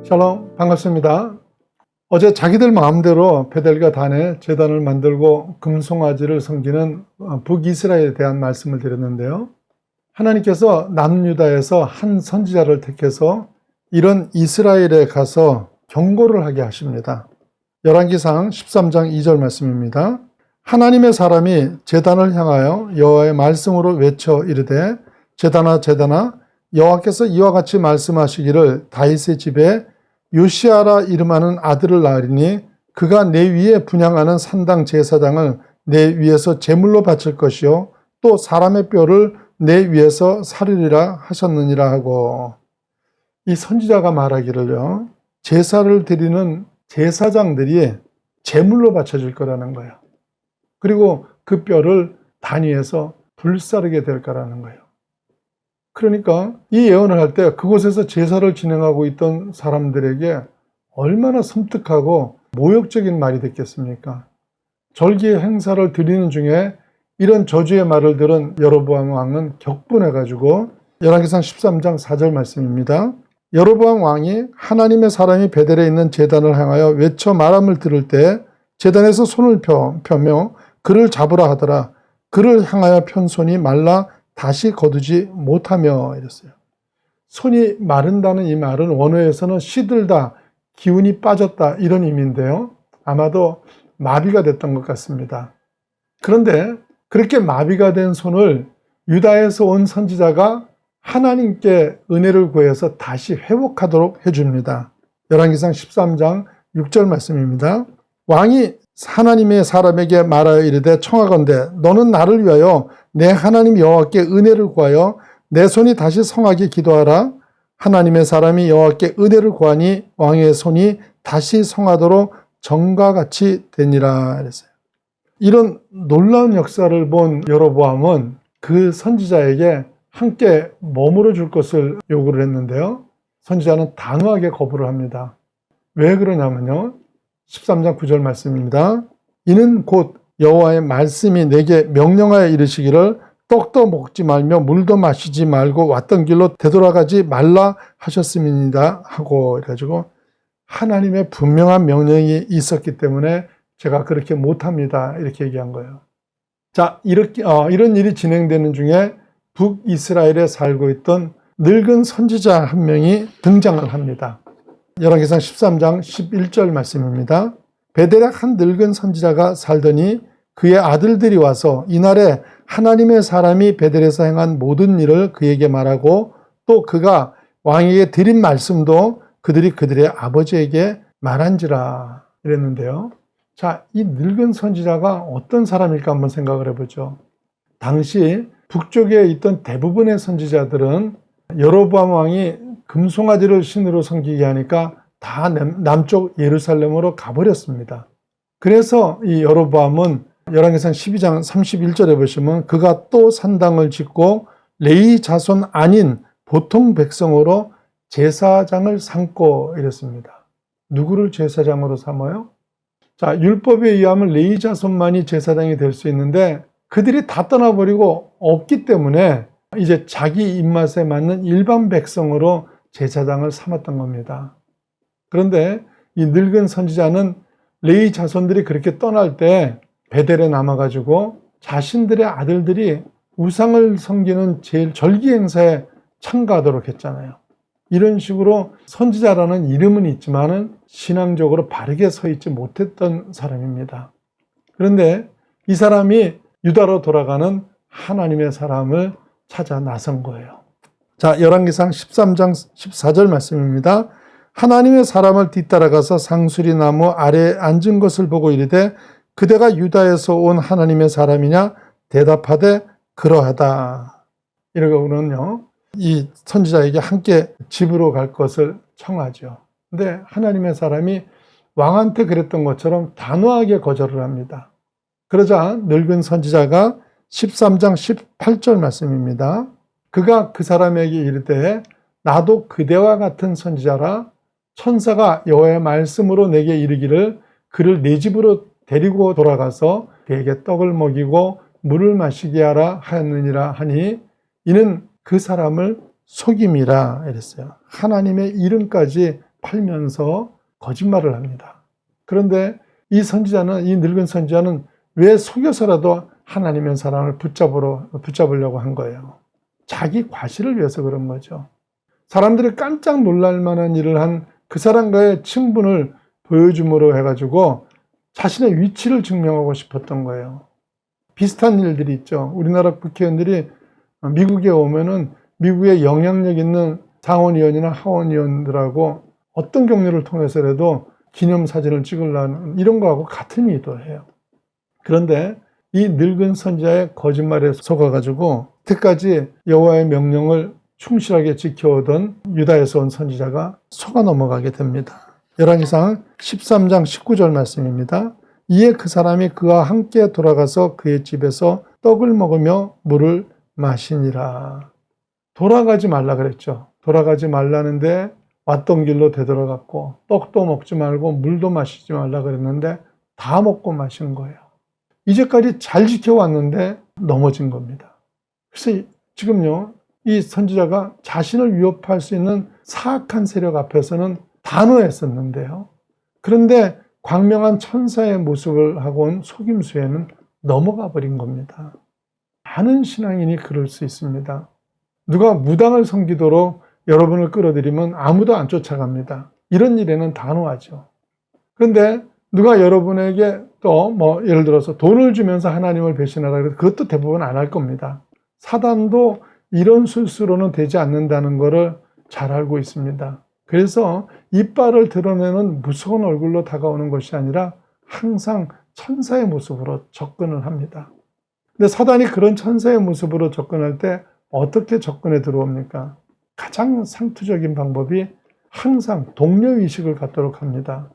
샬롬, 반갑습니다. 어제 자기들 마음대로 베델과 단에 제단을 만들고 금송아지를 섬기는 북이스라엘에 대한 말씀을 드렸는데요. 하나님께서 남유다에서 한 선지자를 택해서 이런 이스라엘에 가서 경고를 하게 하십니다. 열왕기상 13장 2절 말씀입니다. 하나님의 사람이 제단을 향하여 여호와의 말씀으로 외쳐 이르되 제단아 제단아 여호와께서 이와 같이 말씀하시기를 다윗의 집에 요시아라 이름하는 아들을 낳으리니 그가 내 위에 분향하는 산당 제사장을 내 위에서 제물로 바칠 것이요 또 사람의 뼈를 내 위에서 사르리라 하셨느니라 하고, 이 선지자가 말하기를요, 제사를 드리는 제사장들이 제물로 바쳐질 거라는 거예요. 그리고 그 뼈를 단위에서 불사르게 될 거라는 거예요. 그러니까 이 예언을 할 때 그곳에서 제사를 진행하고 있던 사람들에게 얼마나 섬뜩하고 모욕적인 말이 됐겠습니까? 절기 행사를 드리는 중에 이런 저주의 말을 들은 여로보암 왕은 격분해가지고 열왕기상 13장 4절 말씀입니다. 여로보암 왕이 하나님의 사람이 베델에 있는 제단을 향하여 외쳐 말함을 들을 때 제단에서 손을 펴며 그를 잡으라 하더라. 그를 향하여 편 손이 말라 다시 거두지 못하며 이랬어요. 손이 마른다는 이 말은 원어에서는 시들다, 기운이 빠졌다 이런 의미인데요. 아마도 마비가 됐던 것 같습니다. 그런데 그렇게 마비가 된 손을 유다에서 온 선지자가 하나님께 은혜를 구해서 다시 회복하도록 해줍니다. 열왕기상 13장 6절 말씀입니다. 왕이 하나님의 사람에게 말하여 이르되 청하건대 너는 나를 위하여 내 하나님 여호와께 은혜를 구하여 내 손이 다시 성하게 기도하라. 하나님의 사람이 여호와께 은혜를 구하니 왕의 손이 다시 성하도록 전과 같이 되니라 그랬어요. 이런 놀라운 역사를 본 여로보암은 그 선지자에게 함께 머무러 줄 것을 요구를 했는데요. 선지자는 단호하게 거부를 합니다. 왜 그러냐면요. 13장 9절 말씀입니다. 이는 곧 여호와의 말씀이 내게 명령하여 이르시기를 떡도 먹지 말며 물도 마시지 말고 왔던 길로 되돌아가지 말라 하셨음이니이다 하고 그래가지고 하나님의 분명한 명령이 있었기 때문에 제가 그렇게 못합니다 이렇게 얘기한 거예요. 자, 이런 일이 진행되는 중에 북이스라엘에 살고 있던 늙은 선지자 한 명이 등장을 합니다. 열왕기상 13장 11절 말씀입니다. 베델에 한 늙은 선지자가 살더니 그의 아들들이 와서 이날에 하나님의 사람이 베델에서 행한 모든 일을 그에게 말하고 또 그가 왕에게 드린 말씀도 그들이 그들의 아버지에게 말한지라 이랬는데요. 자, 이 늙은 선지자가 어떤 사람일까 한번 생각을 해보죠. 당시 북쪽에 있던 대부분의 선지자들은 여로보암 왕이 금송아지를 신으로 섬기게 하니까 다 남쪽 예루살렘으로 가버렸습니다. 그래서 이 여로보암은 열왕기상 12장 31절에 보시면 그가 또 산당을 짓고 레위 자손 아닌 보통 백성으로 제사장을 삼고 이랬습니다. 누구를 제사장으로 삼아요? 자, 율법에 의하면 레위 자손만이 제사장이 될 수 있는데 그들이 다 떠나버리고 없기 때문에 이제 자기 입맛에 맞는 일반 백성으로 제사장을 삼았던 겁니다. 그런데 이 늙은 선지자는 레위 자손들이 그렇게 떠날 때 베델에 남아가지고 자신들의 아들들이 우상을 섬기는 제일 절기 행사에 참가하도록 했잖아요. 이런 식으로 선지자라는 이름은 있지만은 신앙적으로 바르게 서 있지 못했던 사람입니다. 그런데 이 사람이 유다로 돌아가는 하나님의 사람을 찾아 나선 거예요. 자, 열왕기상 13장 14절 말씀입니다. 하나님의 사람을 뒤따라가서 상수리 나무 아래에 앉은 것을 보고 이르되 그대가 유다에서 온 하나님의 사람이냐 대답하되 그러하다. 이러고는요 이 선지자에게 함께 집으로 갈 것을 청하죠. 근데 하나님의 사람이 왕한테 그랬던 것처럼 단호하게 거절을 합니다. 그러자 늙은 선지자가 13장 18절 말씀입니다. 그가 그 사람에게 이르되 나도 그대와 같은 선지자라 천사가 여호와의 말씀으로 내게 이르기를 그를 내 집으로 데리고 돌아가서 그에게 떡을 먹이고 물을 마시게 하라 하였느니라 하니 이는 그 사람을 속임이라 이랬어요. 하나님의 이름까지 팔면서 거짓말을 합니다. 그런데 이 늙은 선지자는 왜 속여서라도 하나님의 사람을 붙잡으려고 한 거예요. 자기 과시를 위해서 그런 거죠. 사람들이 깜짝 놀랄 만한 일을 한 그 사람과의 친분을 보여줌으로 해가지고 자신의 위치를 증명하고 싶었던 거예요. 비슷한 일들이 있죠. 우리나라 국회의원들이 미국에 오면은 미국에 영향력 있는 상원의원이나 하원의원들하고 어떤 경로를 통해서라도 기념사진을 찍으려는 이런 거하고 같은 의도예요. 그런데 이 늙은 선지자의 거짓말에 속아가지고 그때까지 여호와의 명령을 충실하게 지켜오던 유다에서 온 선지자가 속아 넘어가게 됩니다. 열왕기상 13장 19절 말씀입니다. 이에 그 사람이 그와 함께 돌아가서 그의 집에서 떡을 먹으며 물을 마시니라. 돌아가지 말라 그랬죠. 돌아가지 말라는데 왔던 길로 되돌아갔고 떡도 먹지 말고 물도 마시지 말라 그랬는데 다 먹고 마신 거예요. 이제까지 잘 지켜왔는데 넘어진 겁니다. 그래서 지금요, 이 선지자가 자신을 위협할 수 있는 사악한 세력 앞에서는 단호했었는데요. 그런데 광명한 천사의 모습을 하고 온 속임수에는 넘어가 버린 겁니다. 많은 신앙인이 그럴 수 있습니다. 누가 무당을 섬기도록 여러분을 끌어들이면 아무도 안 쫓아갑니다. 이런 일에는 단호하죠. 그런데 누가 여러분에게 또 예를 들어서 돈을 주면서 하나님을 배신하라 그래도 그것도 대부분 안 할 겁니다. 사단도 이런 술수로는 되지 않는다는 것을 잘 알고 있습니다. 그래서 이빨을 드러내는 무서운 얼굴로 다가오는 것이 아니라 항상 천사의 모습으로 접근을 합니다. 근데 사단이 그런 천사의 모습으로 접근할 때 어떻게 접근해 들어옵니까? 가장 상투적인 방법이 항상 동료의식을 갖도록 합니다.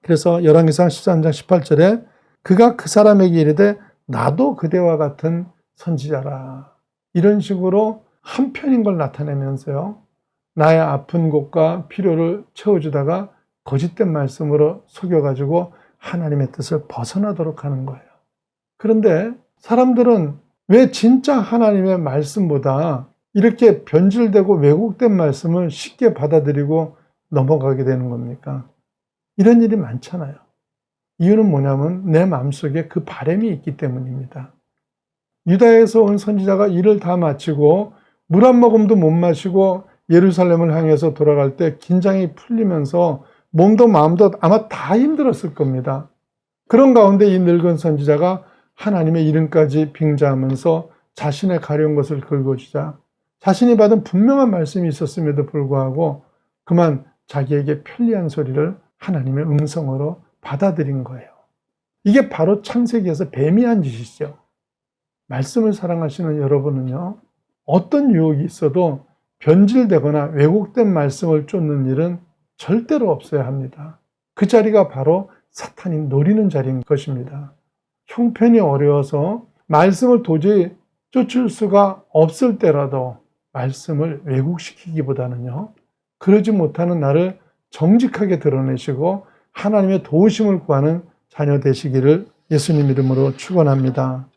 그래서 열왕기상 13장 18절에 그가 그 사람에게 이르되 나도 그대와 같은 선지자라. 이런 식으로 한편인 걸 나타내면서요. 나의 아픈 곳과 필요를 채워주다가 거짓된 말씀으로 속여가지고 하나님의 뜻을 벗어나도록 하는 거예요. 그런데 사람들은 왜 진짜 하나님의 말씀보다 이렇게 변질되고 왜곡된 말씀을 쉽게 받아들이고 넘어가게 되는 겁니까? 이런 일이 많잖아요. 이유는 뭐냐면 내 마음속에 그 바람이 있기 때문입니다. 유다에서 온 선지자가 일을 다 마치고 물 한 모금도 못 마시고 예루살렘을 향해서 돌아갈 때 긴장이 풀리면서 몸도 마음도 아마 다 힘들었을 겁니다. 그런 가운데 이 늙은 선지자가 하나님의 이름까지 빙자하면서 자신의 가려운 것을 긁어주자 자신이 받은 분명한 말씀이 있었음에도 불구하고 그만 자기에게 편리한 소리를 하나님의 음성으로 받아들인 거예요. 이게 바로 창세기에서 뱀이 한 짓이죠. 말씀을 사랑하시는 여러분은요, 어떤 유혹이 있어도 변질되거나 왜곡된 말씀을 쫓는 일은 절대로 없어야 합니다. 그 자리가 바로 사탄이 노리는 자리인 것입니다. 형편이 어려워서 말씀을 도저히 쫓을 수가 없을 때라도 말씀을 왜곡시키기보다는요, 그러지 못하는 나를 정직하게 드러내시고 하나님의 도우심을 구하는 자녀 되시기를 예수님 이름으로 축원합니다.